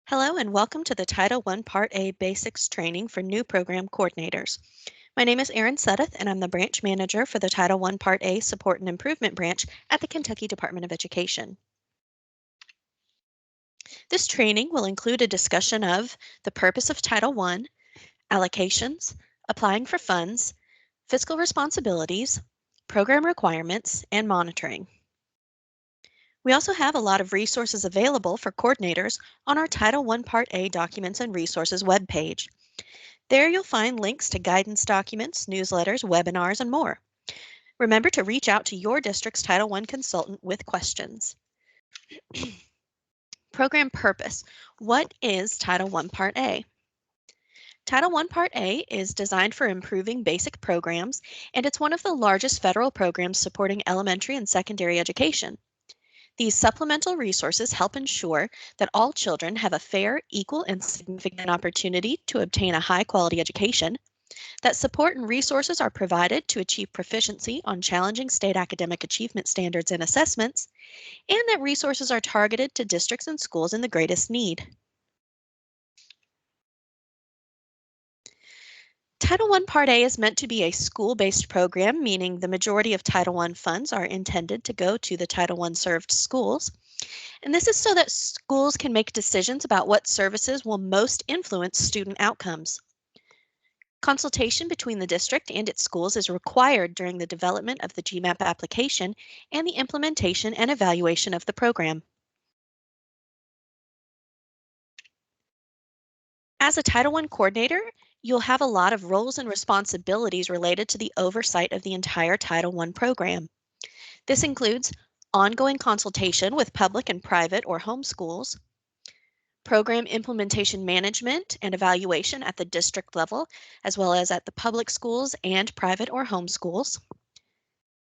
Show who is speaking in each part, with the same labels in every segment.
Speaker 1: Hello and welcome to the Title I Part A Basics Training for New Program Coordinators. My name is Erin Sudduth and I'm the Branch Manager for the Title I Part A Support and Improvement Branch at the Kentucky Department of Education. This training will include a discussion of the purpose of Title I, allocations, applying for funds, fiscal responsibilities, program requirements, and monitoring. We also have a lot of resources available for coordinators on our Title I Part A Documents and Resources webpage. There you'll find links to guidance documents, newsletters, webinars, and more. Remember to reach out to your district's Title I consultant with questions. Program purpose. What is Title I Part A? Title I Part A is designed for improving basic programs, and it's one of the largest federal programs supporting elementary and secondary education. These supplemental resources help ensure that all children have a fair, equal, and significant opportunity to obtain a high-quality education, that support and resources are provided to achieve proficiency on challenging state academic achievement standards and assessments, and that resources are targeted to districts and schools in the greatest need. Title I Part A is meant to be a school-based program, meaning the majority of Title I funds are intended to go to the Title I served schools. And this is so that schools can make decisions about what services will most influence student outcomes. Consultation between the district and its schools is required during the development of the GMAP application and the implementation and evaluation of the program. As a Title I coordinator, you'll have a lot of roles and responsibilities related to the oversight of the entire Title I program. This includes ongoing consultation with public and private or home schools, program implementation management and evaluation at the district level, as well as at the public schools and private or home schools,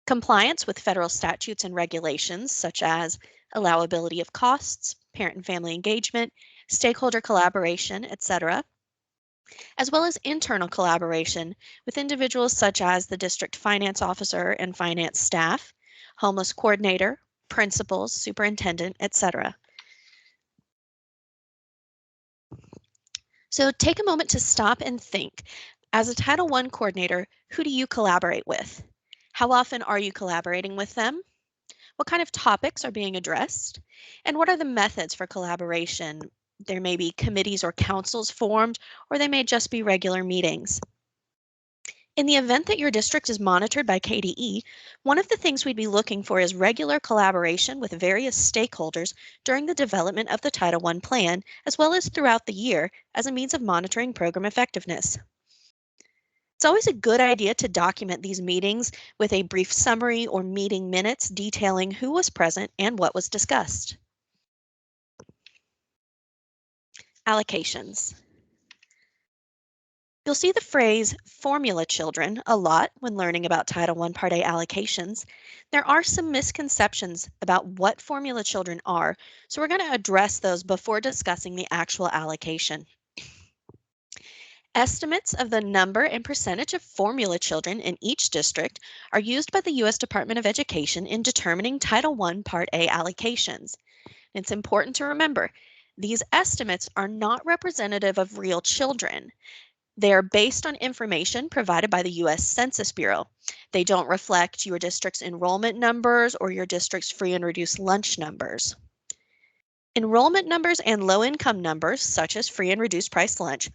Speaker 1: compliance with federal statutes and regulations such as allowability of costs, parent and family engagement, stakeholder collaboration, etc., as well as internal collaboration with individuals such as the district finance officer and finance staff, homeless coordinator, principals, superintendent, etc. So take a moment to stop and think. As a Title I coordinator, who do you collaborate with? How often are you collaborating with them? What kind of topics are being addressed? And what are the methods for collaboration? There may be committees or councils formed, or they may just be regular meetings. In the event that your district is monitored by KDE, one of the things we'd be looking for is regular collaboration with various stakeholders during the development of the Title I plan, as well as throughout the year as a means of monitoring program effectiveness. It's always a good idea to document these meetings with a brief summary or meeting minutes detailing who was present and what was discussed. Allocations. You'll see the phrase formula children a lot when learning about Title I Part A allocations. There are some misconceptions about what formula children are, so we're going to address those before discussing the actual allocation. Estimates of the number and percentage of formula children in each district are used by the U.S. Department of Education in determining Title I Part A allocations. It's important to remember, these estimates are not representative of real children. They are based on information provided by the U.S. Census Bureau. They don't reflect your district's enrollment numbers or your district's free and reduced lunch numbers. Enrollment numbers and low-income numbers, such as free and reduced price lunch,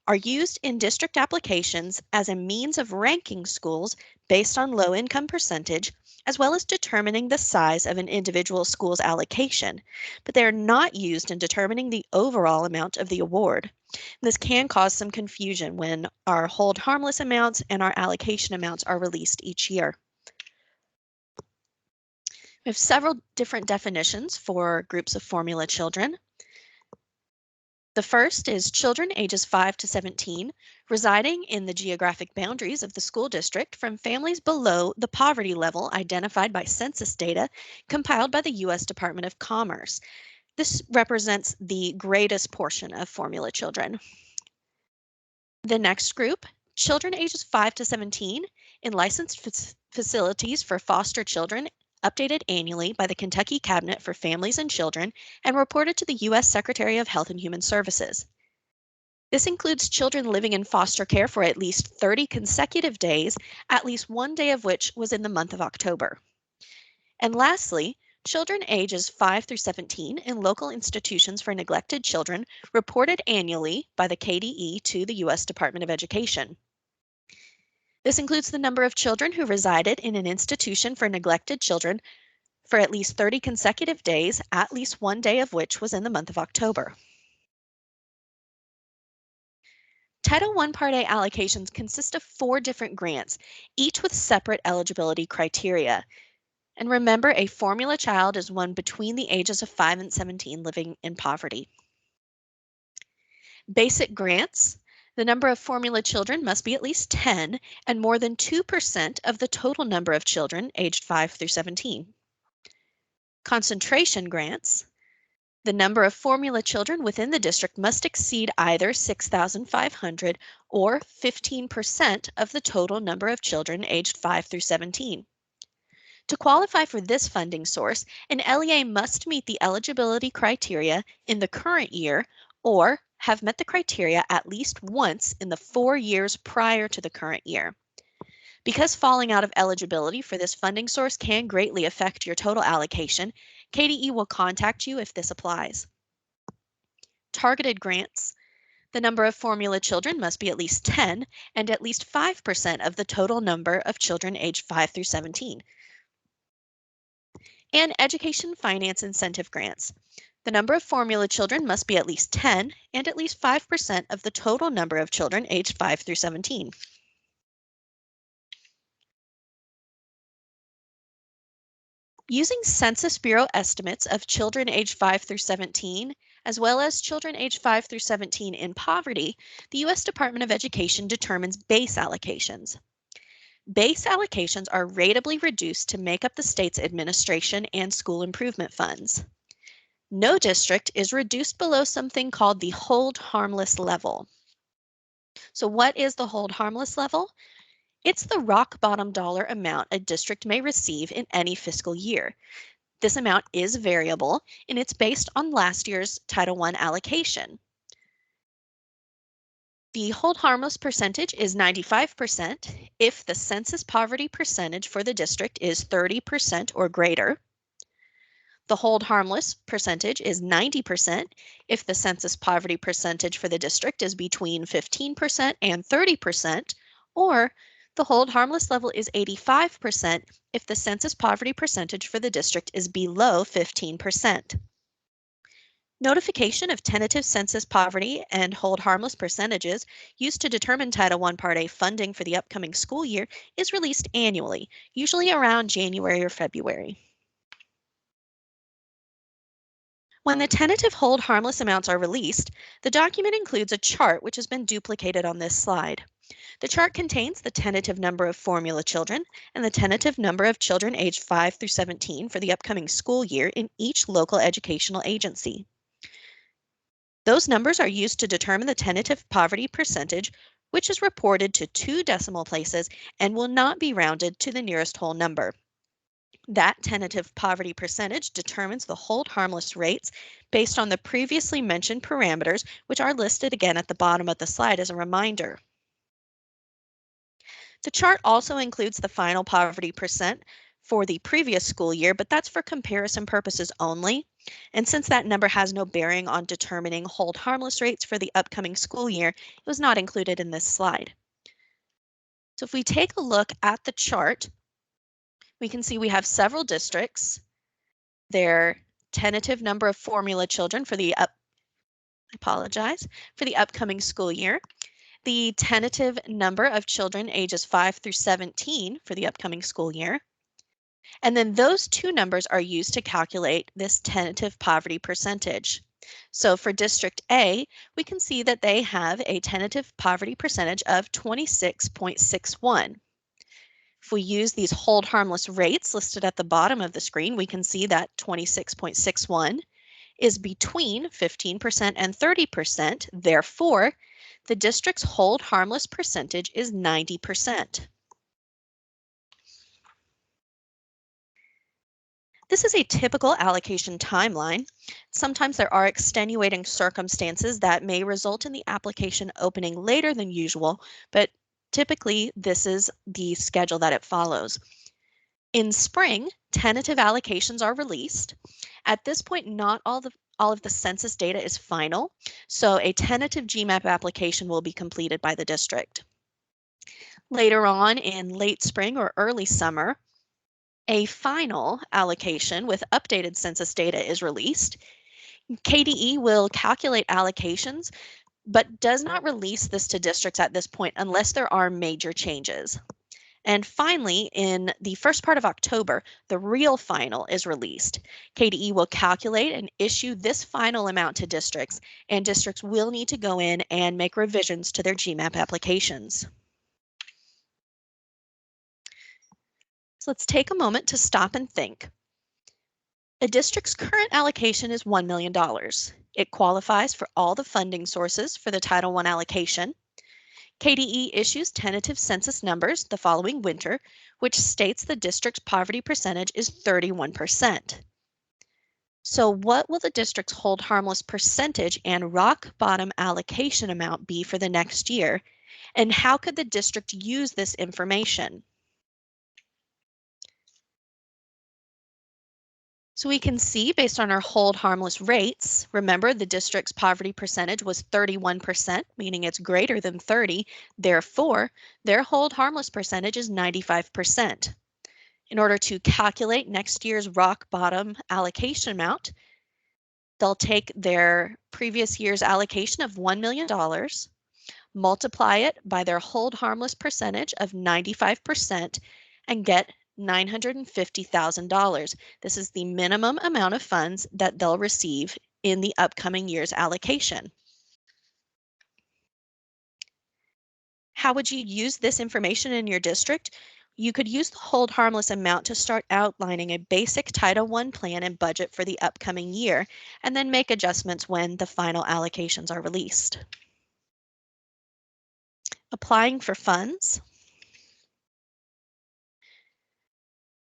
Speaker 1: are used in district applications as a means of ranking schools based on low-income percentage, as well as determining the size of an individual school's allocation, but they are not used in determining the overall amount of the award. This can cause some confusion when our hold harmless amounts and our allocation amounts are released each year. We have several different definitions for groups of formula children. The first is children ages 5 to 17 residing in the geographic boundaries of the school district from families below the poverty level identified by census data compiled by the U.S. Department of Commerce. This represents the greatest portion of formula children. The next group, children ages 5 to 17 in licensed facilities for foster children updated annually by the Kentucky Cabinet for Families and Children, and reported to the U.S. Secretary of Health and Human Services. This includes children living in foster care for at least 30 consecutive days, at least one day of which was in the month of October. And lastly, children ages 5 through 17 in local institutions for neglected children reported annually by the KDE to the U.S. Department of Education. This includes the number of children who resided in an institution for neglected children for at least 30 consecutive days, at least one day of which was in the month of October. Title I Part A allocations consist of 4 different grants, each with separate eligibility criteria. And remember, a formula child is one between the ages of 5 and 17 living in poverty. Basic grants. The number of formula children must be at least 10 and more than 2% of the total number of children aged 5 through 17. Concentration grants. The number of formula children within the district must exceed either 6,500 or 15% of the total number of children aged 5 through 17. To qualify for this funding source, an LEA must meet the eligibility criteria in the current year or have met the criteria at least once in the 4 years prior to the current year. Because falling out of eligibility for this funding source can greatly affect your total allocation, KDE will contact you if this applies. Targeted grants. The number of formula children must be at least 10 and at least 5% of the total number of children aged 5 through 17. And education finance incentive grants. The number of formula children must be at least 10 and at least 5% of the total number of children aged 5 through 17. Using Census Bureau estimates of children aged 5 through 17, as well as children aged 5 through 17 in poverty, the U.S. Department of Education determines base allocations. Base allocations are ratably reduced to make up the state's administration and school improvement funds. No district is reduced below something called the hold harmless level. So what is the hold harmless level? It's the rock bottom dollar amount a district may receive in any fiscal year. This amount is variable, and it's based on last year's Title I allocation. The hold harmless percentage is 95% if the census poverty percentage for the district is 30% or greater. The hold harmless percentage is 90% if the census poverty percentage for the district is between 15% and 30%, or the hold harmless level is 85% if the census poverty percentage for the district is below 15%. Notification of tentative census poverty and hold harmless percentages used to determine Title I Part A funding for the upcoming school year is released annually, usually around January or February. When the tentative hold harmless amounts are released, the document includes a chart which has been duplicated on this slide. The chart contains the tentative number of formula children and the tentative number of children aged 5 through 17 for the upcoming school year in each local educational agency. Those numbers are used to determine the tentative poverty percentage, which is reported to 2 decimal places and will not be rounded to the nearest whole number. That tentative poverty percentage determines the hold harmless rates based on the previously mentioned parameters, which are listed again at the bottom of the slide as a reminder. The chart also includes the final poverty percent for the previous school year, but that's for comparison purposes only. And since that number has no bearing on determining hold harmless rates for the upcoming school year, it was not included in this slide. So if we take a look at the chart, we can see we have several districts, their tentative number of formula children for the upcoming school year, the tentative number of children ages 5 through 17 for the upcoming school year, and then those two numbers are used to calculate this tentative poverty percentage. So for District A, we can see that they have a tentative poverty percentage of 26.61. If we use these hold harmless rates listed at the bottom of the screen, we can see that 26.61 is between 15% and 30%. Therefore, the district's hold harmless percentage is 90%. This is a typical allocation timeline. Sometimes there are extenuating circumstances that may result in the application opening later than usual, but typically this is the schedule that it follows. In spring, tentative allocations are released. At this point, not all of the census data is final, so a tentative GMAP application will be completed by the district. Later on in late spring or early summer, a final allocation with updated census data is released. KDE will calculate allocations, but does not release this to districts at this point unless there are major changes. And finally, in the first part of October, the real final is released. KDE will calculate and issue this final amount to districts, and districts will need to go in and make revisions to their GMAP applications. So let's take a moment to stop and think. A district's current allocation is $1 million. It qualifies for all the funding sources for the Title I allocation. KDE issues tentative census numbers the following winter, which states the district's poverty percentage is 31%. So what will the district's hold harmless percentage and rock bottom allocation amount be for the next year? And how could the district use this information? So we can see based on our hold harmless rates, remember the district's poverty percentage was 31%, meaning it's greater than 30. Therefore, their hold harmless percentage is 95%. In order to calculate next year's rock bottom allocation amount, they'll take their previous year's allocation of $1 million, multiply it by their hold harmless percentage of 95%, and get $950,000. This is the minimum amount of funds that they'll receive in the upcoming year's allocation. How would you use this information in your district? You could use the hold harmless amount to start outlining a basic Title I plan and budget for the upcoming year, and then make adjustments when the final allocations are released. Applying for funds.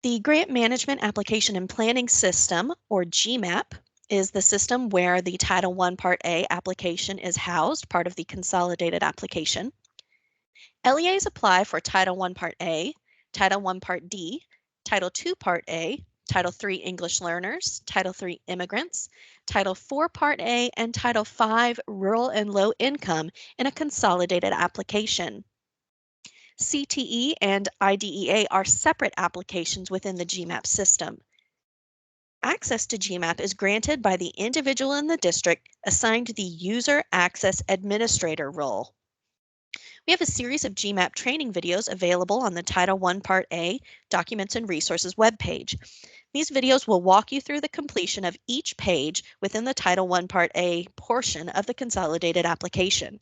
Speaker 1: The Grant Management Application and Planning System, or GMAP, is the system where the Title I Part A application is housed, part of the consolidated application. LEAs apply for Title I Part A, Title I Part D, Title II Part A, Title III English Learners, Title III Immigrants, Title IV Part A, and Title V Rural and Low Income in a consolidated application. CTE and IDEA are separate applications within the GMAP system. Access to GMAP is granted by the individual in the district assigned the User Access Administrator role. We have a series of GMAP training videos available on the Title I Part A Documents and Resources webpage. These videos will walk you through the completion of each page within the Title I Part A portion of the consolidated application.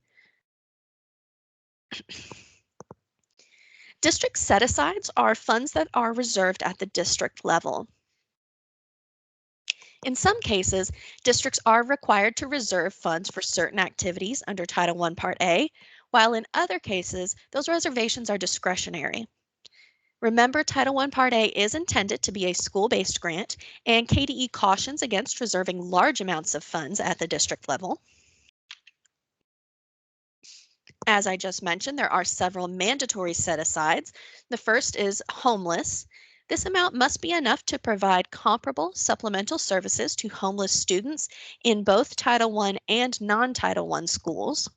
Speaker 1: District set-asides are funds that are reserved at the district level. In some cases, districts are required to reserve funds for certain activities under Title I Part A, while in other cases, those reservations are discretionary. Remember, Title I Part A is intended to be a school-based grant, and KDE cautions against reserving large amounts of funds at the district level. As I just mentioned, there are several mandatory set-asides. The first is homeless. This amount must be enough to provide comparable supplemental services to homeless students in both Title I and non-Title I schools.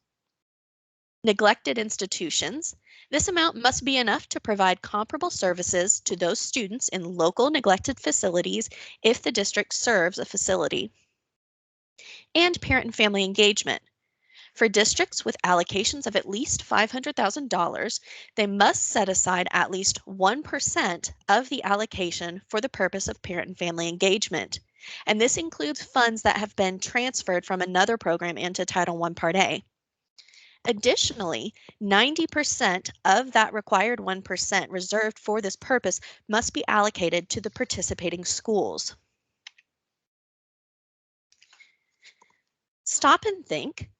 Speaker 1: Neglected institutions. This amount must be enough to provide comparable services to those students in local neglected facilities if the district serves a facility. And parent and family engagement. For districts with allocations of at least $500,000, they must set aside at least 1% of the allocation for the purpose of parent and family engagement. And this includes funds that have been transferred from another program into Title I Part A. Additionally, 90% of that required 1% reserved for this purpose must be allocated to the participating schools. Stop and think.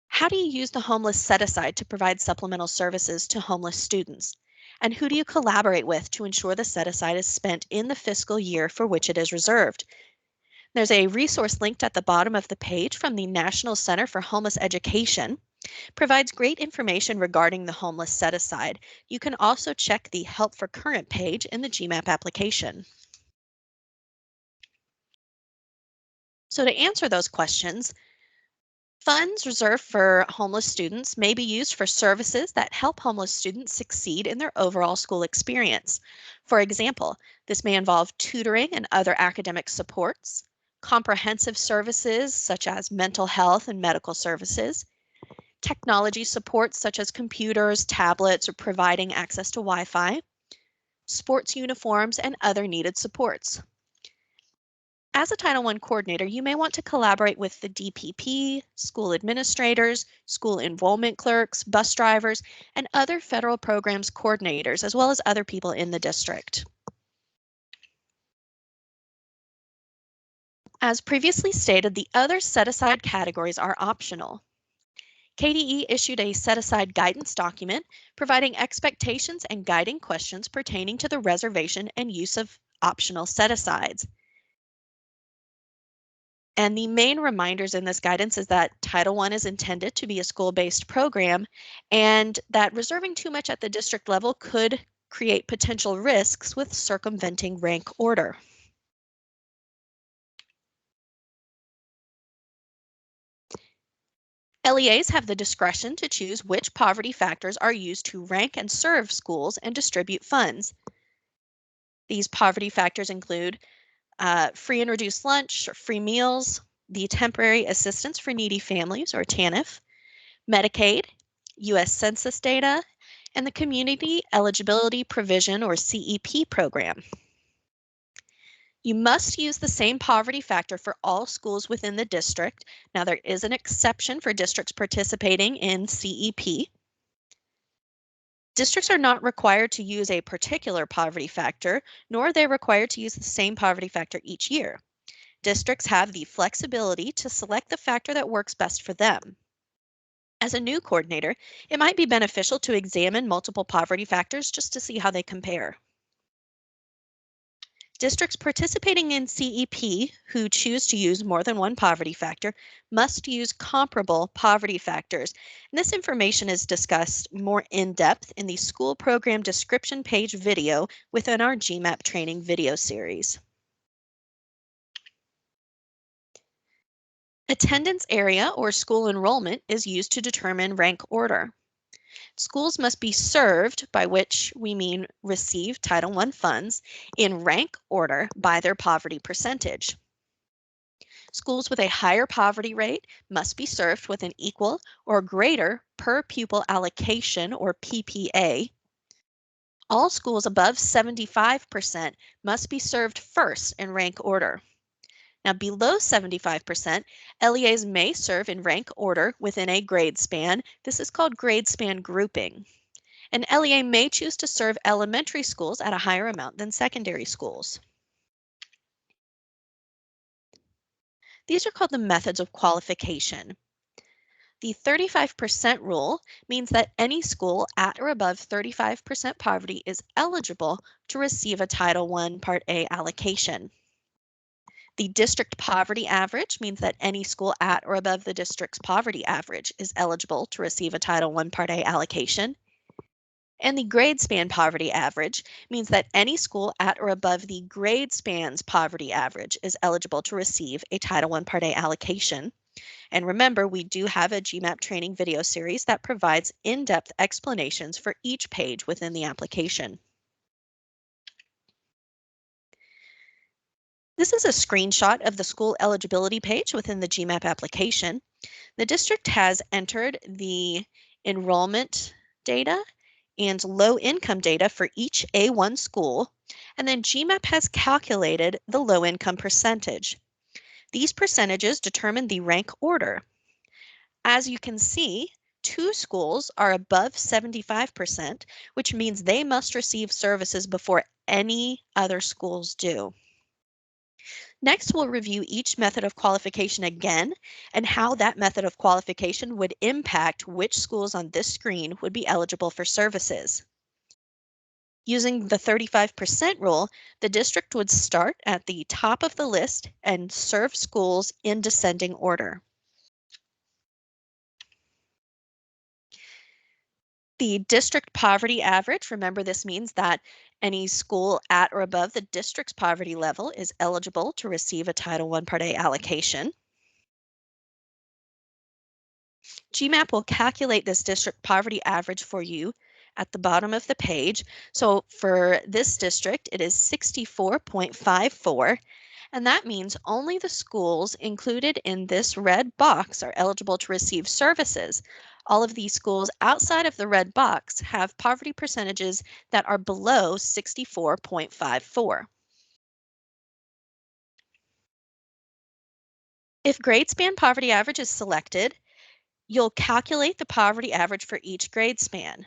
Speaker 1: How do you use the homeless set-aside to provide supplemental services to homeless students? And who do you collaborate with to ensure the set-aside is spent in the fiscal year for which it is reserved? There's a resource linked at the bottom of the page from the National Center for Homeless Education. Provides great information regarding the homeless set-aside. You can also check the Help for Current page in the GMAP application. So to answer those questions, funds reserved for homeless students may be used for services that help homeless students succeed in their overall school experience. For example, this may involve tutoring and other academic supports, comprehensive services such as mental health and medical services, technology supports such as computers, tablets, or providing access to Wi-Fi, sports uniforms, and other needed supports. As a Title I coordinator, you may want to collaborate with the DPP, school administrators, school enrollment clerks, bus drivers, and other federal programs coordinators, as well as other people in the district. As previously stated, the other set-aside categories are optional. KDE issued a set-aside guidance document providing expectations and guiding questions pertaining to the reservation and use of optional set-asides. And the main reminders in this guidance is that Title I is intended to be a school-based program and that reserving too much at the district level could create potential risks with circumventing rank order. LEAs have the discretion to choose which poverty factors are used to rank and serve schools and distribute funds. These poverty factors include free and reduced lunch, free meals, the Temporary Assistance for Needy Families, or TANF, Medicaid, U.S. Census data, and the Community Eligibility Provision, or CEP program. You must use the same poverty factor for all schools within the district. Now, there is an exception for districts participating in CEP. Districts are not required to use a particular poverty factor, nor are they required to use the same poverty factor each year. Districts have the flexibility to select the factor that works best for them. As a new coordinator, it might be beneficial to examine multiple poverty factors just to see how they compare. Districts participating in CEP who choose to use more than one poverty factor must use comparable poverty factors. And this information is discussed more in depth in the school program description page video within our GMAP training video series. Attendance area or school enrollment is used to determine rank order. Schools must be served, by which we mean receive Title I funds, in rank order by their poverty percentage. Schools with a higher poverty rate must be served with an equal or greater per pupil allocation, or PPA. All schools above 75% must be served first in rank order. Now, below 75%, LEAs may serve in rank order within a grade span. This is called grade span grouping. An LEA may choose to serve elementary schools at a higher amount than secondary schools. These are called the methods of qualification. The 35% rule means that any school at or above 35% poverty is eligible to receive a Title I Part A allocation. The district poverty average means that any school at or above the district's poverty average is eligible to receive a Title I Part A allocation. And the grade span poverty average means that any school at or above the grade span's poverty average is eligible to receive a Title I Part A allocation. And remember, we do have a GMAP training video series that provides in-depth explanations for each page within the application. This is a screenshot of the school eligibility page within the GMAP application. The district has entered the enrollment data and low income data for each A1 school, and then GMAP has calculated the low income percentage. These percentages determine the rank order. As you can see, 2 schools are above 75%, which means they must receive services before any other schools do. Next, we'll review each method of qualification again and how that method of qualification would impact which schools on this screen would be eligible for services. Using the 35% rule, the district would start at the top of the list and serve schools in descending order. The district poverty average, remember this means that any school at or above the district's poverty level is eligible to receive a Title I Part A allocation. GMAP will calculate this district poverty average for you at the bottom of the page. So for this district, it is 64.54, and that means only the schools included in this red box are eligible to receive services. All of these schools outside of the red box have poverty percentages that are below 64.54. If grade span poverty average is selected, you'll calculate the poverty average for each grade span.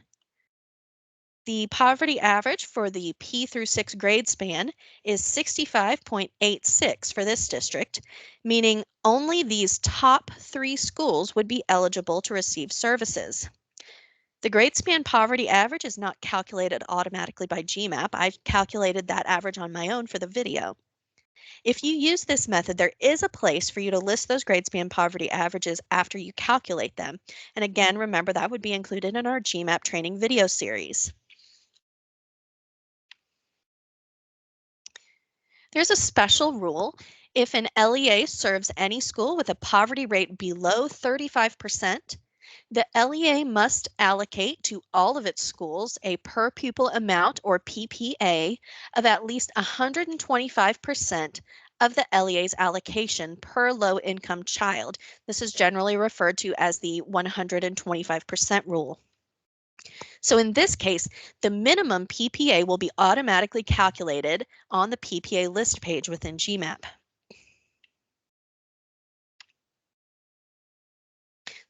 Speaker 1: The poverty average for the P through 6 grade span is 65.86 for this district, meaning only these top 3 schools would be eligible to receive services. The grade span poverty average is not calculated automatically by GMAP. I've calculated that average on my own for the video. If you use this method, there is a place for you to list those grade span poverty averages after you calculate them. And again, remember that would be included in our GMAP training video series. There's a special rule. If an LEA serves any school with a poverty rate below 35%, the LEA must allocate to all of its schools a per pupil amount, or PPA, of at least 125% of the LEA's allocation per low-income child. This is generally referred to as the 125% rule. So in this case, the minimum PPA will be automatically calculated on the PPA list page within GMAP.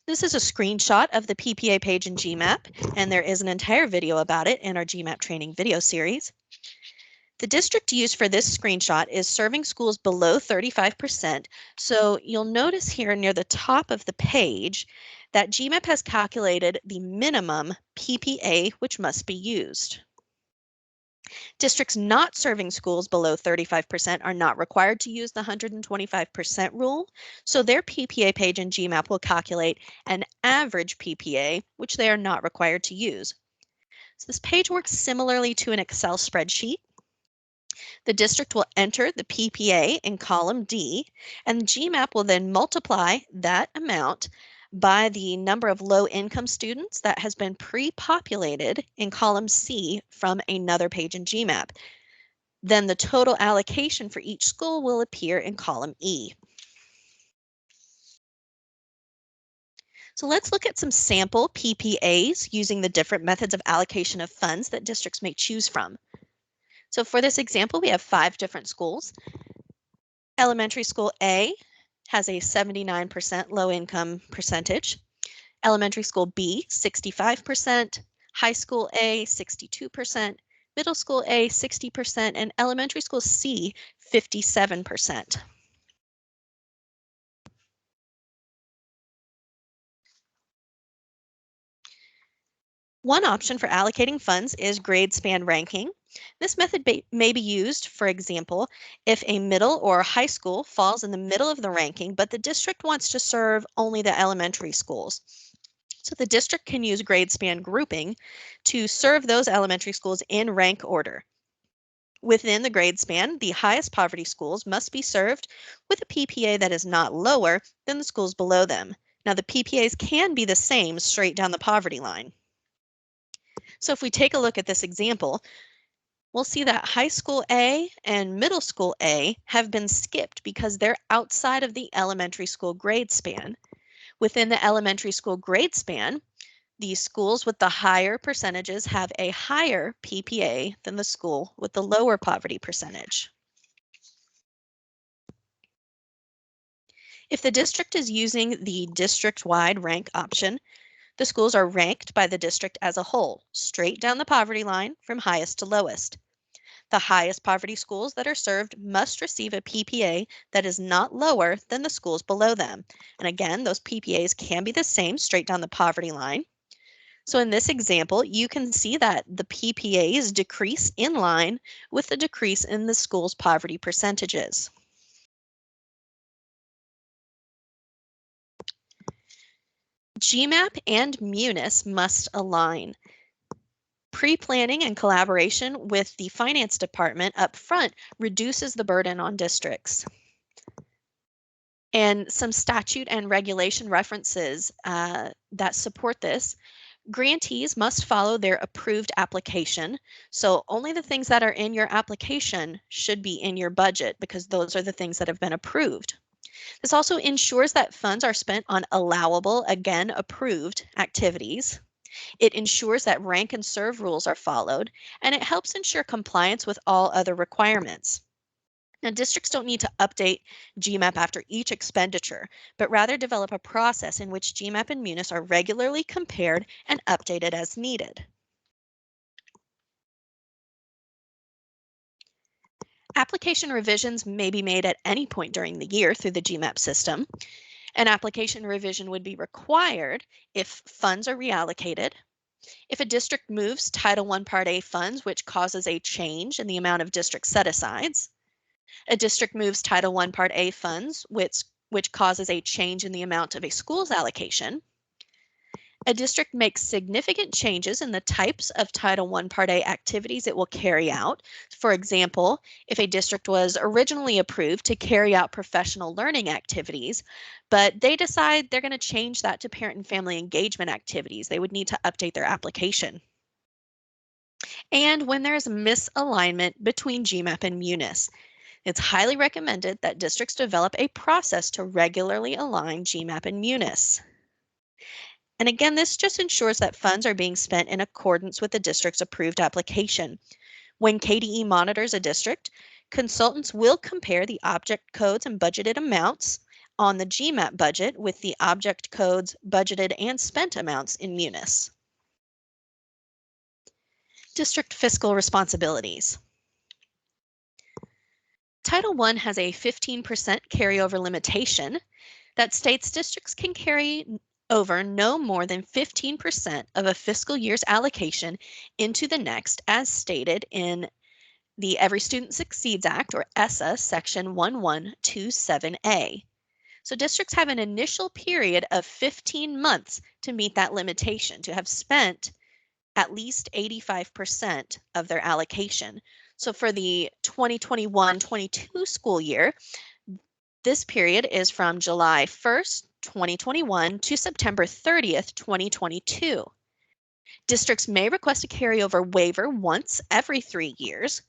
Speaker 1: This is a screenshot of the PPA page in GMAP, and there is an entire video about it in our GMAP training video series. The district used for this screenshot is serving schools below 35%, so you'll notice here near the top of the page that GMAP has calculated the minimum PPA which must be used. Districts not serving schools below 35% are not required to use the 125% rule, so their PPA page in GMAP will calculate an average PPA, which they are not required to use. So this page works similarly to an Excel spreadsheet. The district will enter the PPA in column D, and GMAP will then multiply that amount by the number of low-income students that has been pre-populated in column C from another page in GMAP. Then the total allocation for each school will appear in column E. So let's look at some sample PPAs using the different methods of allocation of funds that districts may choose from. So for this example, we have 5 different schools. Elementary school A has a 79% low income percentage. Elementary school B, 65%. High school A, 62%. Middle school A, 60%. And elementary school C, 57%. One option for allocating funds is grade span ranking. This method may be used, for example, if a middle or high school falls in the middle of the ranking, but the district wants to serve only the elementary schools. So the district can use grade span grouping to serve those elementary schools in rank order. Within the grade span, the highest poverty schools must be served with a PPA that is not lower than the schools below them. Now the PPAs can be the same straight down the poverty line. So if we take a look at this example, we'll see that high school A and middle school A have been skipped because they're outside of the elementary school grade span. Within the elementary school grade span, the schools with the higher percentages have a higher PPA than the school with the lower poverty percentage. If the district is using the district-wide rank option, the schools are ranked by the district as a whole, straight down the poverty line from highest to lowest. The highest poverty schools that are served must receive a PPA that is not lower than the schools below them. And again, those PPAs can be the same straight down the poverty line. So in this example, you can see that the PPAs decrease in line with the decrease in the school's poverty percentages. GMAP and MUNIS must align. Pre-planning and collaboration with the finance department up front reduces the burden on districts. And some statute and regulation references that support this. Grantees must follow their approved application. So only the things that are in your application should be in your budget because those are the things that have been approved. This also ensures that funds are spent on allowable, again, approved activities. It ensures that rank and serve rules are followed, and it helps ensure compliance with all other requirements. Now, districts don't need to update GMAP after each expenditure, but rather develop a process in which GMAP and MUNIS are regularly compared and updated as needed. Application revisions may be made at any point during the year through the GMAP system. An application revision would be required if funds are reallocated, if a district moves Title I Part A funds, which causes a change in the amount of district set-asides, a district moves Title I Part A funds, which causes a change in the amount of a school's allocation, a district makes significant changes in the types of Title I Part A activities it will carry out. For example, if a district was originally approved to carry out professional learning activities, but they decide they're going to change that to parent and family engagement activities, they would need to update their application. And when there's misalignment between GMAP and MUNIS, it's highly recommended that districts develop a process to regularly align GMAP and MUNIS. And again, this just ensures that funds are being spent in accordance with the district's approved application. When KDE monitors a district, consultants will compare the object codes and budgeted amounts on the GMAP budget with the object codes, budgeted, and spent amounts in MUNIS. District fiscal responsibilities. Title I has a 15% carryover limitation that states districts can carry over no more than 15% of a fiscal year's allocation into the next, as stated in the Every Student Succeeds Act, or ESSA, Section 1127A. So districts have an initial period of 15 months to meet that limitation, to have spent at least 85% of their allocation. So for the 2021-22 school year, this period is from July 1st, 2021 to September 30th, 2022. Districts may request a carryover waiver once every 3 years.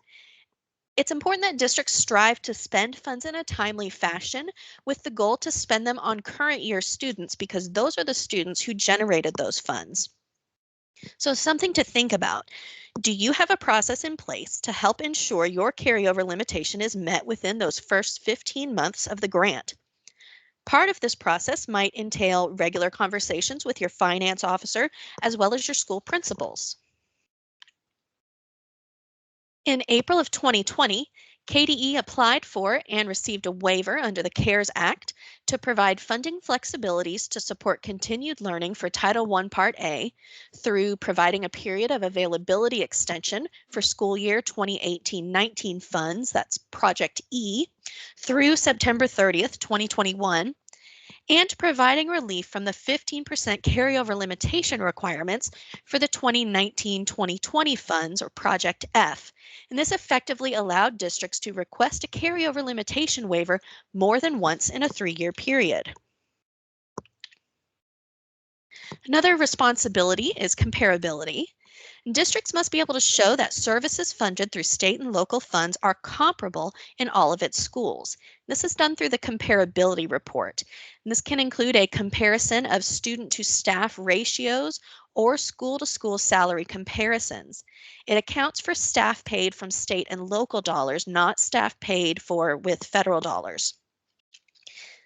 Speaker 1: It's important that districts strive to spend funds in a timely fashion with the goal to spend them on current year students because those are the students who generated those funds. So something to think about. Do you have a process in place to help ensure your carryover limitation is met within those first 15 months of the grant? Part of this process might entail regular conversations with your finance officer as well as your school principals. In April of 2020, KDE applied for and received a waiver under the CARES Act to provide funding flexibilities to support continued learning for Title I Part A through providing a period of availability extension for school year 2018-19 funds, that's Project E, through September 30th, 2021, and providing relief from the 15% carryover limitation requirements for the 2019-2020 funds, or Project F. And this effectively allowed districts to request a carryover limitation waiver more than once in a 3-year period. Another responsibility is comparability. Districts must be able to show that services funded through state and local funds are comparable in all of its schools. This is done through the comparability report. And this can include a comparison of student to staff ratios or school to school salary comparisons. It accounts for staff paid from state and local dollars, not staff paid for with federal dollars.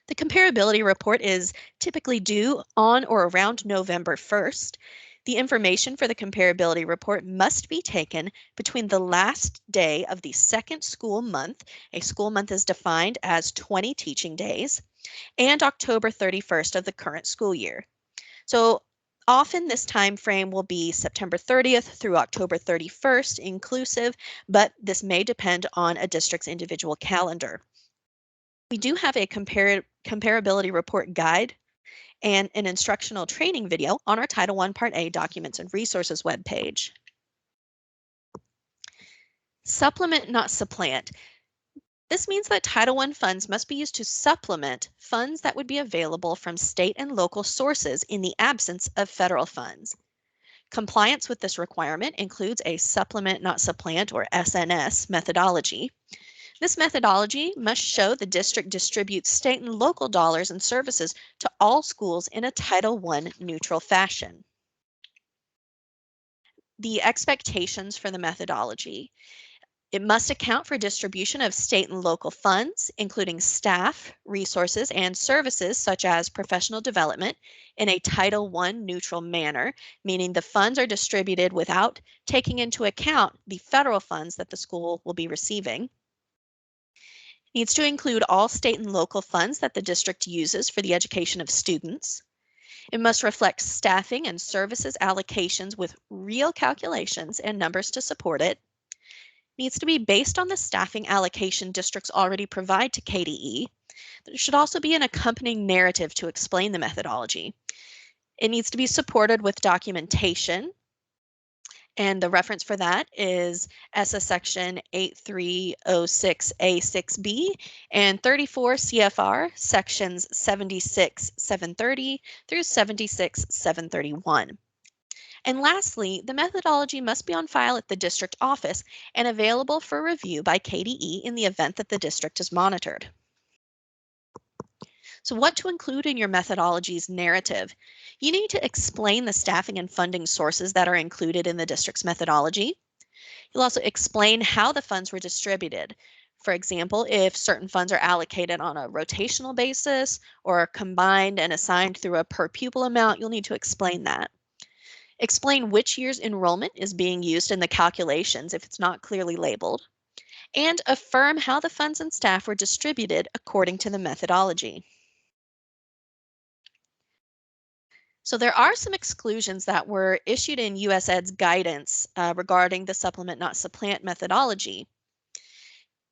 Speaker 1: The comparability report is typically due on or around November 1st. The information for the comparability report must be taken between the last day of the second school month. A school month is defined as 20 teaching days, and October 31st of the current school year. So Often this time frame will be September 30th through October 31st inclusive, but this may depend on a district's individual calendar. We do have a comparability report guide and an instructional training video on our Title I Part A Documents and Resources webpage. Supplement, not supplant. This means that Title I funds must be used to supplement funds that would be available from state and local sources in the absence of federal funds. Compliance with this requirement includes a supplement, not supplant, or SNS methodology. This methodology must show the district distributes state and local dollars and services to all schools in a Title I neutral fashion. The expectations for the methodology. It must account for distribution of state and local funds, including staff, resources, and services such as professional development in a Title I neutral manner, meaning the funds are distributed without taking into account the federal funds that the school will be receiving. It needs to include all state and local funds that the district uses for the education of students. It must reflect staffing and services allocations with real calculations and numbers to support it. Needs to be based on the staffing allocation districts already provide to KDE. There should also be an accompanying narrative to explain the methodology. It needs to be supported with documentation, and the reference for that is SS Section 8306A6B and 34 CFR Sections 76,730 through 76,731. And lastly, the methodology must be on file at the district office and available for review by KDE in the event that the district is monitored. So what to include in your methodology's narrative? You need to explain the staffing and funding sources that are included in the district's methodology. You'll also explain how the funds were distributed. For example, if certain funds are allocated on a rotational basis or combined and assigned through a per pupil amount, you'll need to explain that. Explain which year's enrollment is being used in the calculations if it's not clearly labeled, and affirm how the funds and staff were distributed according to the methodology. So there are some exclusions that were issued in USED's guidance regarding the supplement not supplant methodology.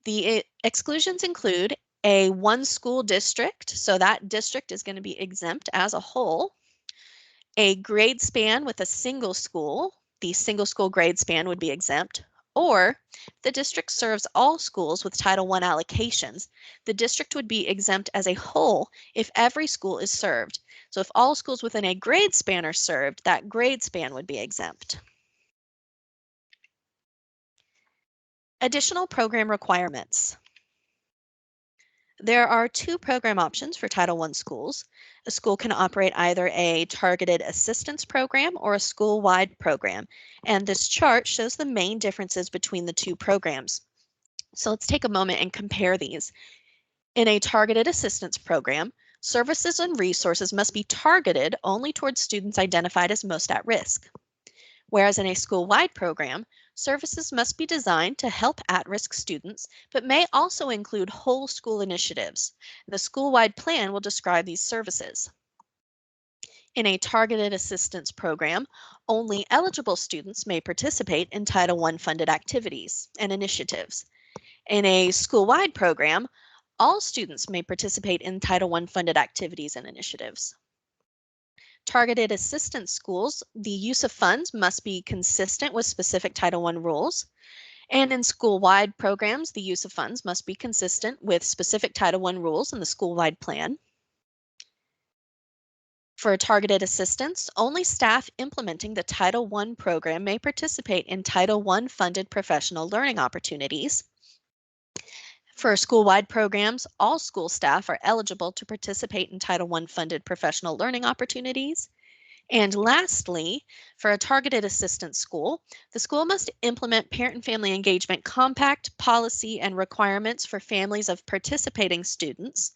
Speaker 1: The exclusions include a one school district, so that district is going to be exempt as a whole. A grade span with a single school, the single school grade span would be exempt, or the district serves all schools with Title I allocations. The district would be exempt as a whole if every school is served. So if all schools within a grade span are served, that grade span would be exempt. Additional program requirements. There are two program options for Title I schools. A school can operate either a targeted assistance program or a school-wide program, and this chart shows the main differences between the two programs. So let's take a moment and compare these. In a targeted assistance program, services and resources must be targeted only towards students identified as most at risk. Whereas in a school-wide program, services must be designed to help at-risk students, but may also include whole school initiatives. The school-wide plan will describe these services. In a targeted assistance program, only eligible students may participate in Title I funded activities and initiatives. In a school-wide program, all students may participate in Title I funded activities and initiatives. Targeted assistance schools, the use of funds must be consistent with specific Title I rules. And in school-wide programs, the use of funds must be consistent with specific Title I rules in the school-wide plan. For targeted assistance, only staff implementing the Title I program may participate in Title I funded professional learning opportunities. For school-wide programs, all school staff are eligible to participate in Title I funded professional learning opportunities. And lastly, for a targeted assistance school, the school must implement parent and family engagement compact, policy, and requirements for families of participating students.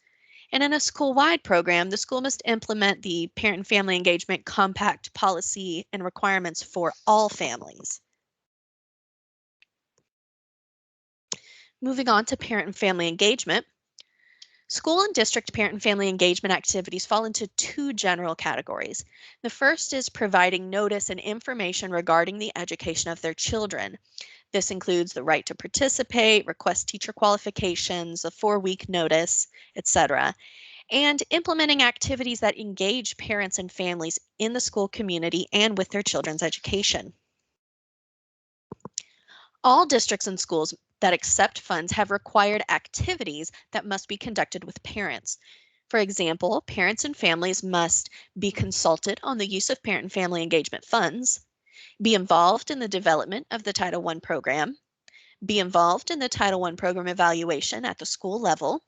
Speaker 1: And in a school-wide program, the school must implement the parent and family engagement compact, policy, and requirements for all families. Moving on to parent and family engagement. School and district parent and family engagement activities fall into two general categories. The first is providing notice and information regarding the education of their children. This includes the right to participate, request teacher qualifications, a 4-week notice, etc., and implementing activities that engage parents and families in the school community and with their children's education. All districts and schools that accept funds have required activities that must be conducted with parents. For example, parents and families must be consulted on the use of parent and family engagement funds, be involved in the development of the Title I program, be involved in the Title I program evaluation at the school level,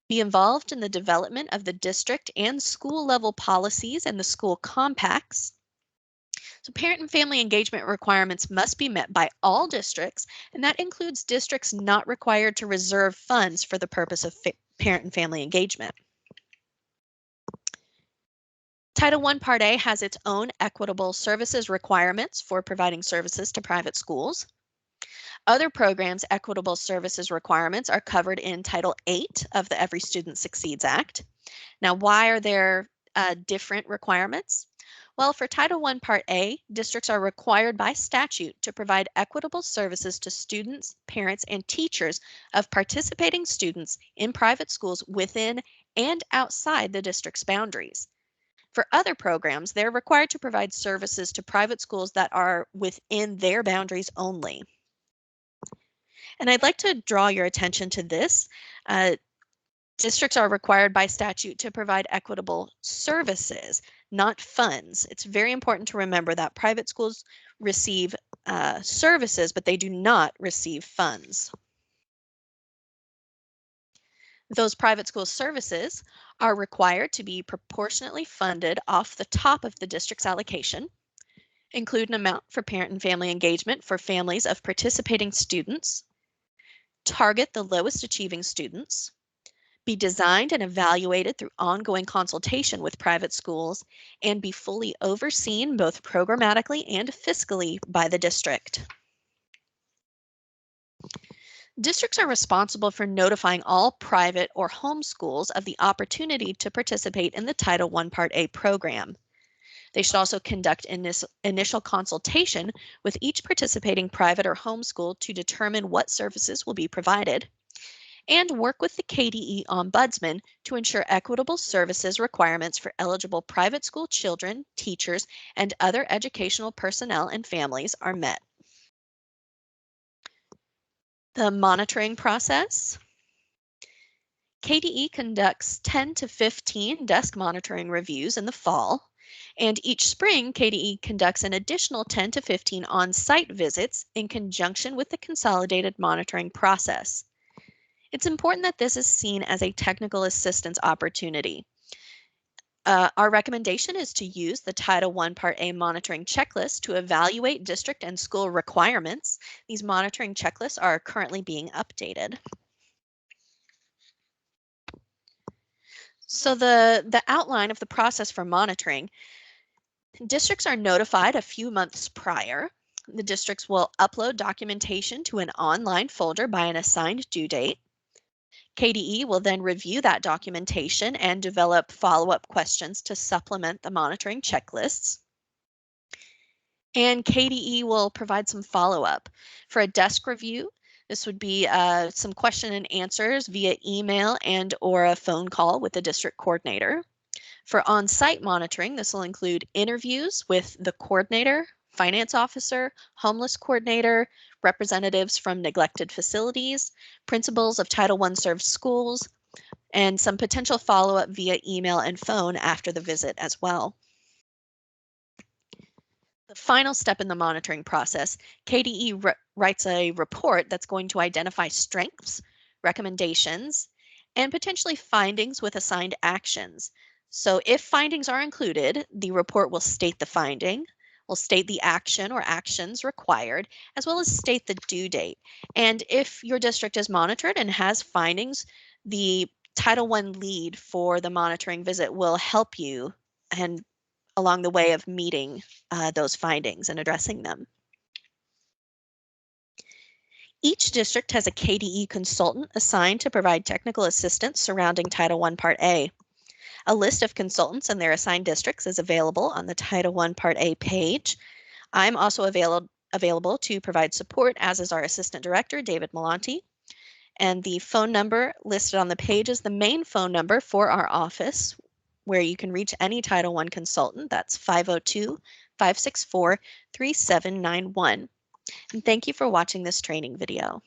Speaker 1: be involved in the development of the district and school level policies and the school compacts. So parent and family engagement requirements must be met by all districts, and that includes districts not required to reserve funds for the purpose of parent and family engagement. Title I Part A has its own equitable services requirements for providing services to private schools. Other programs' equitable services requirements are covered in Title VIII of the Every Student Succeeds Act. Now, why are there different requirements? Well, for Title I Part A, districts are required by statute to provide equitable services to students, parents, and teachers of participating students in private schools within and outside the district's boundaries. For other programs, they're required to provide services to private schools that are within their boundaries only. And I'd like to draw your attention to this. Districts are required by statute to provide equitable services, not funds. It's very important to remember that private schools receive services, but they do not receive funds. Those private school services are required to be proportionately funded off the top of the district's allocation, include an amount for parent and family engagement for families of participating students, target the lowest achieving students, be designed and evaluated through ongoing consultation with private schools, and be fully overseen both programmatically and fiscally by the district. Districts are responsible for notifying all private or home schools of the opportunity to participate in the Title I Part A program. They should also conduct initial consultation with each participating private or home school to determine what services will be provided, and work with the KDE Ombudsman to ensure equitable services requirements for eligible private school children, teachers, and other educational personnel and families are met. The monitoring process. KDE conducts 10 to 15 desk monitoring reviews in the fall, and each spring KDE conducts an additional 10 to 15 on-site visits in conjunction with the consolidated monitoring process. It's important that this is seen as a technical assistance opportunity. Our recommendation is to use the Title I Part A monitoring checklist to evaluate district and school requirements. These monitoring checklists are currently being updated. So the outline of the process for monitoring, districts are notified a few months prior. The districts will upload documentation to an online folder by an assigned due date. KDE will then review that documentation and develop follow-up questions to supplement the monitoring checklists. And KDE will provide some follow-up. For a desk review, this would be some question and answers via email and or a phone call with the district coordinator. For on-site monitoring, this will include interviews with the coordinator, finance officer, homeless coordinator, representatives from neglected facilities, principals of Title I served schools, and some potential follow-up via email and phone after the visit as well. The final step in the monitoring process, KDE writes a report that's going to identify strengths, recommendations, and potentially findings with assigned actions. So if findings are included, the report will state the finding, will state the action or actions required, as well as state the due date. And if your district is monitored and has findings, the Title I lead for the monitoring visit will help you and along the way of meeting those findings and addressing them. Each district has a KDE consultant assigned to provide technical assistance surrounding Title I Part A. A list of consultants and their assigned districts is available on the Title I Part A page. I'm also available to provide support, as is our Assistant Director, David Melanti. And the phone number listed on the page is the main phone number for our office, where you can reach any Title I consultant. That's 502-564-3791. And thank you for watching this training video.